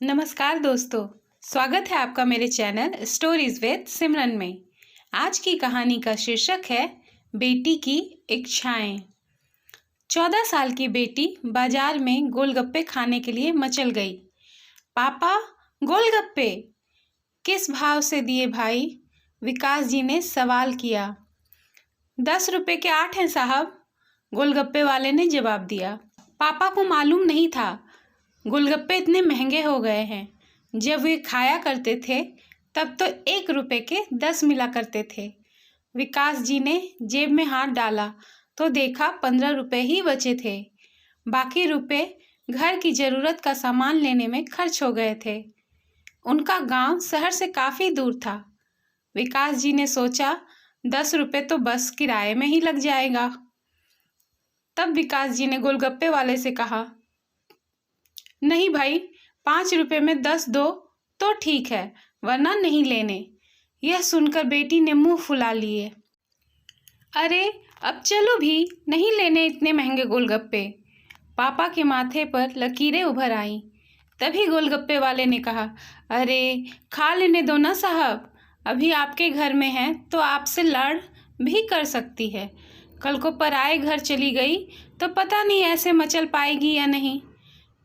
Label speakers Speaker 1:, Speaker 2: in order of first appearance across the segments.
Speaker 1: नमस्कार दोस्तों, स्वागत है आपका मेरे चैनल स्टोरीज विद सिमरन में। आज की कहानी का शीर्षक है बेटी की इच्छाएं। 14 साल की बेटी बाजार में गोलगप्पे खाने के लिए मचल गई। पापा, गोलगप्पे किस भाव से दिए भाई? विकास जी ने सवाल किया। 10 रुपए के 8 हैं साहब, गोलगप्पे वाले ने जवाब दिया। पापा को मालूम नहीं था गोलगप्पे इतने महंगे हो गए हैं। जब वे खाया करते थे तब तो 1 रुपए के 10 मिला करते थे। विकास जी ने जेब में हाथ डाला तो देखा 15 रुपए ही बचे थे। बाकी रुपए घर की ज़रूरत का सामान लेने में खर्च हो गए थे। उनका गांव शहर से काफ़ी दूर था। विकास जी ने सोचा 10 रुपए तो बस किराए में ही लग जाएगा। तब विकास जी ने गोलगप्पे वाले से कहा, नहीं भाई, 5 रुपए में 10 दो तो ठीक है, वरना नहीं लेने। यह सुनकर बेटी ने मुंह फुला लिए। अरे अब चलो भी, नहीं लेने इतने महंगे गोलगप्पे। पापा के माथे पर लकीरें उभर आईं। तभी गोलगप्पे वाले ने कहा, अरे खा लेने दो ना साहब, अभी आपके घर में है तो आपसे लड़ भी कर सकती है। कल को पराए घर चली गई तो पता नहीं ऐसे मचल पाएगी या नहीं।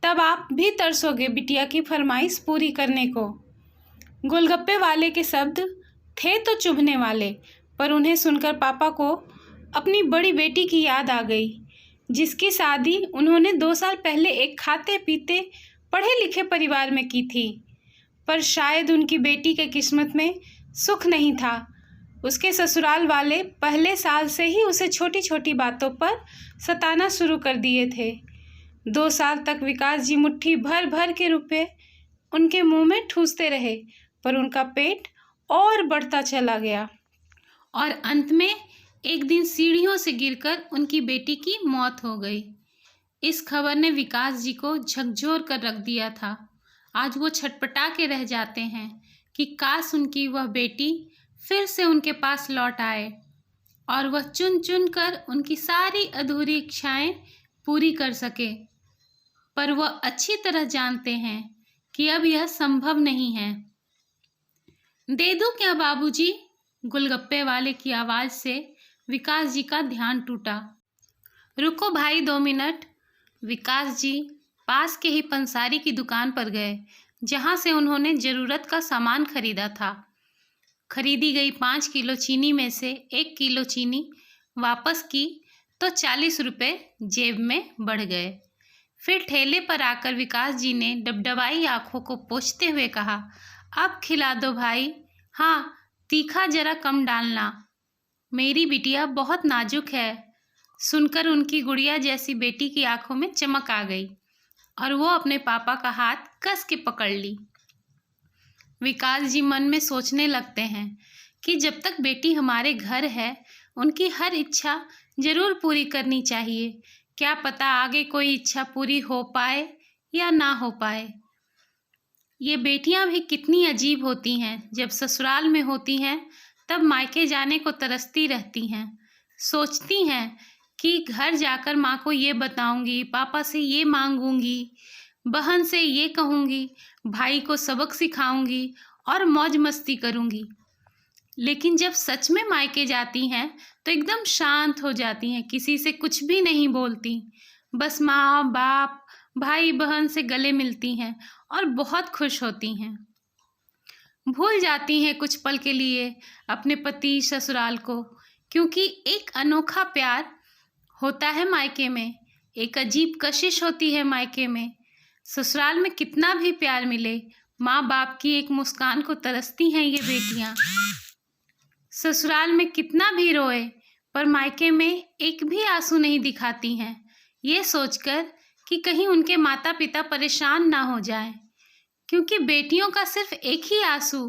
Speaker 1: तब आप भी तरसोगे बिटिया की फरमाइश पूरी करने को। गोलगप्पे वाले के शब्द थे तो चुभने वाले, पर उन्हें सुनकर पापा को अपनी बड़ी बेटी की याद आ गई, जिसकी शादी उन्होंने 2 साल पहले एक खाते पीते पढ़े लिखे परिवार में की थी। पर शायद उनकी बेटी के किस्मत में सुख नहीं था। उसके ससुराल वाले पहले साल से ही उसे छोटी छोटी बातों पर सताना शुरू कर दिए थे। 2 साल तक विकास जी मुट्ठी भर भर के रुपए उनके मुंह में ठूसते रहे, पर उनका पेट और बढ़ता चला गया और अंत में एक दिन सीढ़ियों से गिरकर उनकी बेटी की मौत हो गई। इस खबर ने विकास जी को झकझोर कर रख दिया था। आज वो छटपटा के रह जाते हैं कि काश उनकी वह बेटी फिर से उनके पास लौट आए और वह चुन चुन कर उनकी सारी अधूरी इच्छाएं पूरी कर सके। पर वह अच्छी तरह जानते हैं कि अब यह संभव नहीं है। दे दूं क्या बाबूजी? गोलगप्पे वाले की आवाज़ से विकास जी का ध्यान टूटा। रुको भाई 2 मिनट। विकास जी पास के ही पंसारी की दुकान पर गए, जहां से उन्होंने ज़रूरत का सामान खरीदा था। खरीदी गई 5 किलो चीनी में से 1 किलो चीनी वापस की तो 40 रुपये जेब में बढ़ गए। फिर ठेले पर आकर विकास जी ने डबडबाई आंखों को पोंछते हुए कहा, अब खिला दो भाई, हाँ तीखा जरा कम डालना, मेरी बिटिया बहुत नाजुक है। सुनकर उनकी गुड़िया जैसी बेटी की आंखों में चमक आ गई और वो अपने पापा का हाथ कस के पकड़ ली। विकास जी मन में सोचने लगते हैं कि जब तक बेटी हमारे घर है उनकी हर इच्छा जरूर पूरी करनी चाहिए। क्या पता आगे कोई इच्छा पूरी हो पाए या ना हो पाए। ये बेटियां भी कितनी अजीब होती हैं। जब ससुराल में होती हैं तब मायके जाने को तरसती रहती हैं। सोचती हैं कि घर जाकर माँ को ये बताऊंगी, पापा से ये मांगूंगी, बहन से ये कहूंगी, भाई को सबक सिखाऊंगी और मौज मस्ती करूंगी। लेकिन जब सच में मायके जाती हैं तो एकदम शांत हो जाती हैं, किसी से कुछ भी नहीं बोलती, बस माँ बाप भाई बहन से गले मिलती हैं और बहुत खुश होती हैं। भूल जाती हैं कुछ पल के लिए अपने पति ससुराल को, क्योंकि एक अनोखा प्यार होता है मायके में, एक अजीब कशिश होती है मायके में। ससुराल में कितना भी प्यार मिले, माँ बाप की एक मुस्कान को तरसती हैं ये बेटियाँ। ससुराल में कितना भी रोए पर मायके में एक भी आंसू नहीं दिखाती हैं, ये सोचकर कि कहीं उनके माता पिता परेशान ना हो जाएं, क्योंकि बेटियों का सिर्फ एक ही आंसू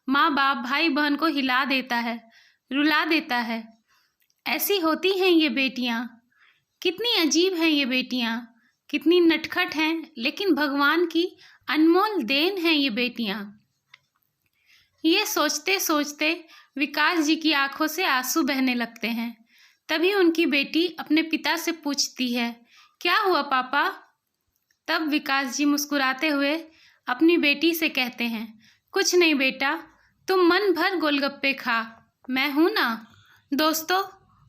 Speaker 1: माँ बाप भाई बहन को हिला देता है, रुला देता है। ऐसी होती हैं ये बेटियाँ। कितनी अजीब हैं ये बेटियाँ, कितनी नटखट हैं, लेकिन भगवान की अनमोल देन हैं ये बेटियाँ। ये सोचते सोचते विकास जी की आंखों से आंसू बहने लगते हैं। तभी उनकी बेटी अपने पिता से पूछती है, क्या हुआ पापा? तब विकास जी मुस्कुराते हुए अपनी बेटी से कहते हैं, कुछ नहीं बेटा, तुम मन भर गोलगप्पे खा, मैं हूँ ना। दोस्तों,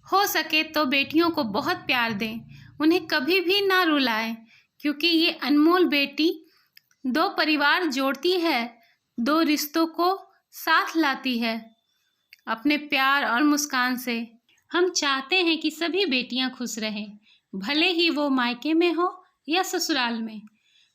Speaker 1: हो सके तो बेटियों को बहुत प्यार दें, उन्हें कभी भी ना रुलाएं, क्योंकि ये अनमोल बेटी दो परिवार जोड़ती है, दो रिश्तों को साथ लाती है अपने प्यार और मुस्कान से। हम चाहते हैं कि सभी बेटियां खुश रहें, भले ही वो मायके में हो या ससुराल में।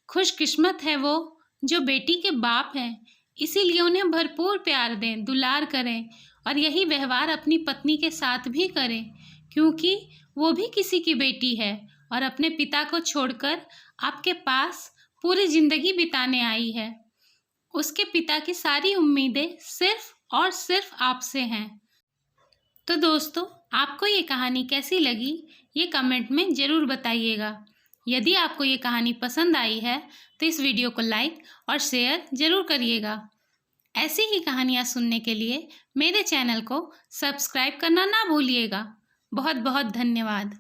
Speaker 1: खुशकिस्मत है वो जो बेटी के बाप हैं, इसीलिए उन्हें भरपूर प्यार दें, दुलार करें और यही व्यवहार अपनी पत्नी के साथ भी करें, क्योंकि वो भी किसी की बेटी है और अपने पिता को छोड़कर आपके पास पूरी जिंदगी बिताने आई है। उसके पिता की सारी उम्मीदें सिर्फ और सिर्फ आपसे हैं। तो दोस्तों, आपको ये कहानी कैसी लगी, ये कमेंट में ज़रूर बताइएगा। यदि आपको ये कहानी पसंद आई है तो इस वीडियो को लाइक और शेयर ज़रूर करिएगा। ऐसी ही कहानियाँ सुनने के लिए मेरे चैनल को सब्सक्राइब करना ना भूलिएगा। बहुत बहुत धन्यवाद।